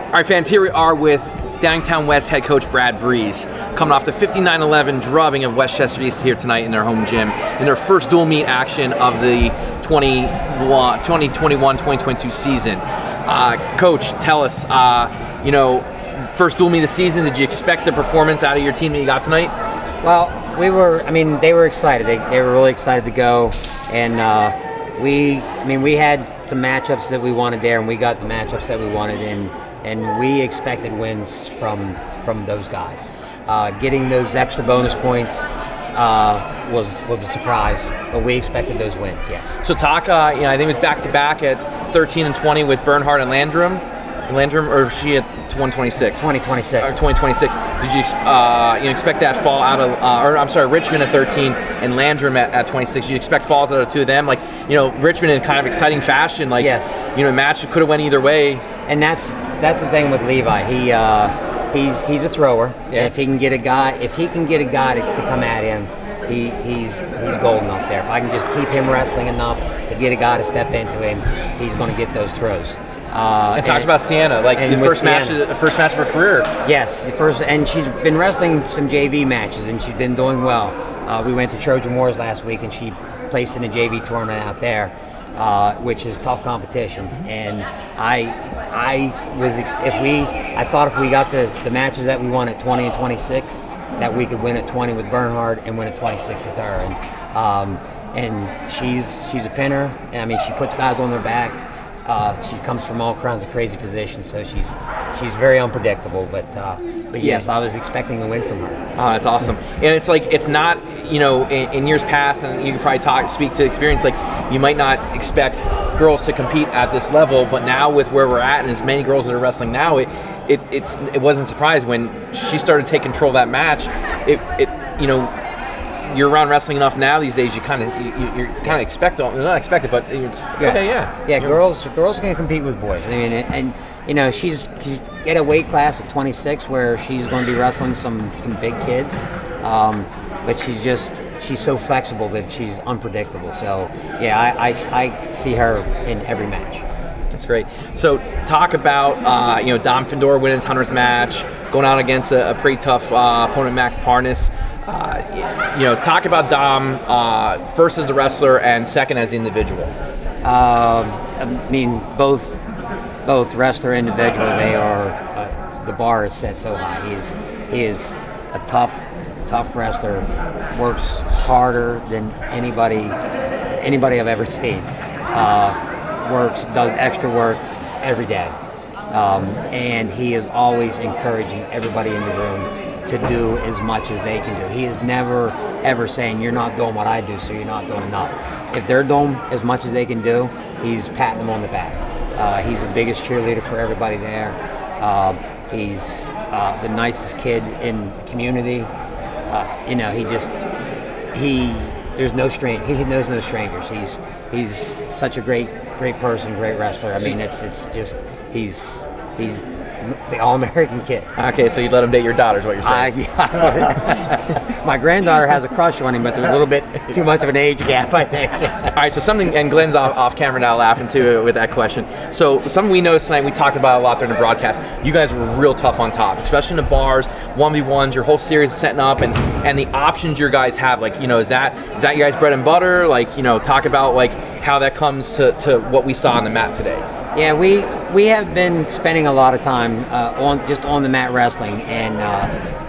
All right, fans, here we are with Downingtown West head coach Brad Breese, coming off the 59-11 drubbing of West Chester East here tonight in their home gym, in their first dual meet action of the 2021-2022 season. Coach, tell us, first dual meet of the season, did you expect the performance out of your team that you got tonight? Well, they were excited. They were really excited to go, and we had some matchups that we wanted there, and we got the matchups that we wanted in. And we expected wins from those guys. Getting those extra bonus points was a surprise, but we expected those wins, yes. So talk, I think it was back-to-back at 13 and 20 with Bernhardt and Landrum, or she at 126? 2026. Or 2026. Did you expect that fall out of, Richmond at 13 and Landrum at 26? Did you expect falls out of two of them? Richmond in kind of exciting fashion, yes. Match could have went either way. And that's the thing with Levi. He's a thrower. Yeah. If he can get a guy to come at him, he's golden up there. If I can just keep him wrestling enough to get a guy to step into him, he's going to get those throws. And talk about Sienna, the first match of her career. Yes, and she's been wrestling some JV matches, and she's been doing well. We went to Trojan Wars last week, and she placed in a JV tournament out there, which is tough competition. And I thought if we got the matches that we won at 20 and 26, that we could win at 20 with Bernhardt and win at 26 with her. And she's a pinner. She puts guys on their back. She comes from all kinds of crazy positions, so she's very unpredictable. But yes, I was expecting a win from her. Oh, that's awesome. And it's not, in years past, and you could probably speak to experience, you might not expect girls to compete at this level, but now with where we're at and as many girls that are wrestling now, it wasn't surprising when she started to take control of that match. You're around wrestling enough now these days. You kind of expect it, not expect it, but it's okay, yeah. Girls can compete with boys. She's at a weight class of 26 where she's going to be wrestling some big kids, but she's so flexible that she's unpredictable. So yeah, I see her in every match. That's great. So talk about Dom Findor winning his 100th match, going out against a pretty tough opponent, Max Parnas. Talk about Dom first as the wrestler and second as the individual. Both wrestler and individual, they are the bar is set so high. He is a tough wrestler. Works harder than anybody I've ever seen. Does extra work every day, and he is always encouraging everybody in the room to do as much as they can do. He is never ever saying you're not doing what I do, so you're not doing enough. If they're doing as much as they can do, he's patting them on the back. He's the biggest cheerleader for everybody there. He's the nicest kid in the community. There's no stranger. He knows no strangers. He's such a great person, great wrestler. He's the all-American kid. Okay, so you'd let him date your daughter is what you're saying. My granddaughter has a crush on him, but there's a little bit too much of an age gap, I think. All right, so and Glenn's off camera now laughing too with that question. So something we noticed tonight, we talked about a lot during the broadcast, you guys were real tough on top, especially in the bars, 1v1s, your whole series is setting up, and the options your guys have, is that your guys' bread and butter? Talk about how that comes to what we saw on the mat today. Yeah, we have been spending a lot of time on the mat wrestling, and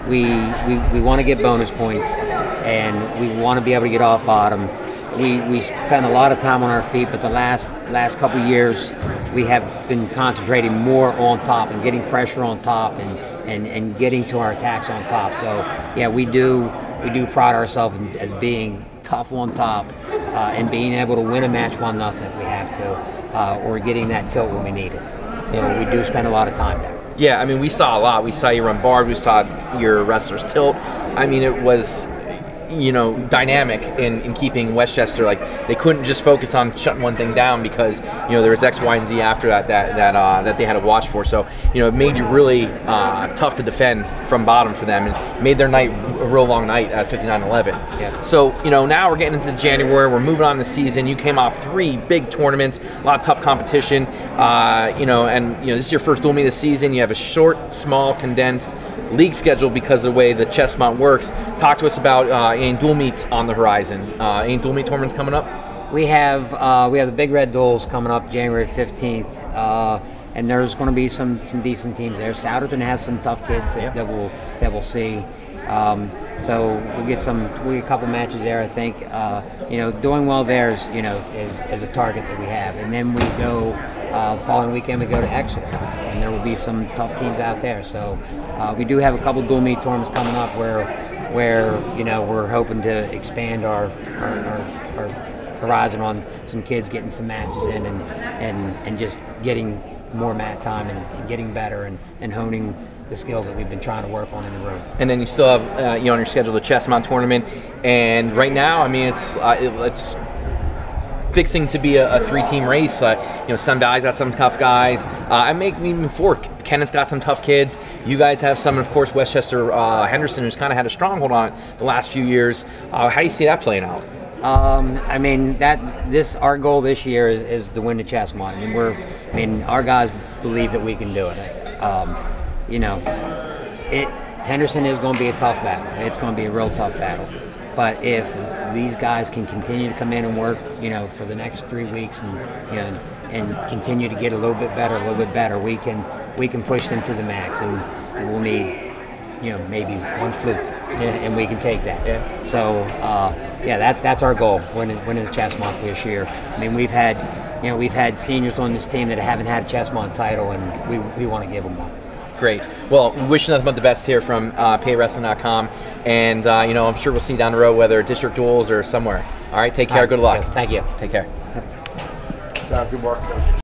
we want to get bonus points, and we want to be able to get off bottom. We spend a lot of time on our feet, but the last couple of years we have been concentrating more on top and getting pressure on top and getting to our attacks on top. So yeah, we do pride ourselves as being tough on top and being able to win a match 1-0 if we have to. Or getting that tilt when we need it. We do spend a lot of time there. Yeah, we saw a lot. We saw you run bars. We saw your wrestlers tilt. It was dynamic in keeping West Chester. Like, they couldn't just focus on shutting one thing down because there was X, Y, and Z after that they had to watch for. So it made you really tough to defend from bottom for them, and made their night a real long night at 59-11. Yeah. So now we're getting into January. We're moving on the season. You came off 3 big tournaments, a lot of tough competition. This is your first dual meet of the season. You have a short, small, condensed league schedule because of the way the Chestmont works. Talk to us about any dual meets on the horizon. Any dual meet tournaments coming up? We have the Big Red Duels coming up January 15th, and there's going to be some decent teams there. Souderton has some tough kids that we'll see. So we'll get a couple matches there. I think doing well there is is a target that we have, and then we go the following weekend. We go to Exeter, and there will be some tough teams out there. So we do have a couple dual meet tournaments coming up where we're hoping to expand our horizon on some kids getting some matches in and just getting more mat time and getting better and honing the skills that we've been trying to work on in the room. And then you still have on your schedule the Chestmont tournament, and right now, I mean, it's fixing to be a 3-team race. Sun Valley's got some tough guys. Even before, Kenneth's got some tough kids. You guys have some, and of course, West Chester Henderson, who's kind of had a stronghold on it the last few years. How do you see that playing out? Our goal this year is to win the Chestmont. Our guys believe that we can do it. Henderson is going to be a tough battle. It's going to be a real tough battle. But if these guys can continue to come in and work, for the next 3 weeks and continue to get a little bit better, we can push them to the max, and we'll need maybe one fluke, and we can take that. Yeah. So that's our goal, winning the Chestmont this year. We've had seniors on this team that haven't had a Chestmont title, and we want to give them one. Great. Well, wish nothing but the best here from PAWrestling.com, and I'm sure we'll see you down the road, whether district duels or somewhere. All right, take care. Good luck. Thank you. Take care. Good work, Coach.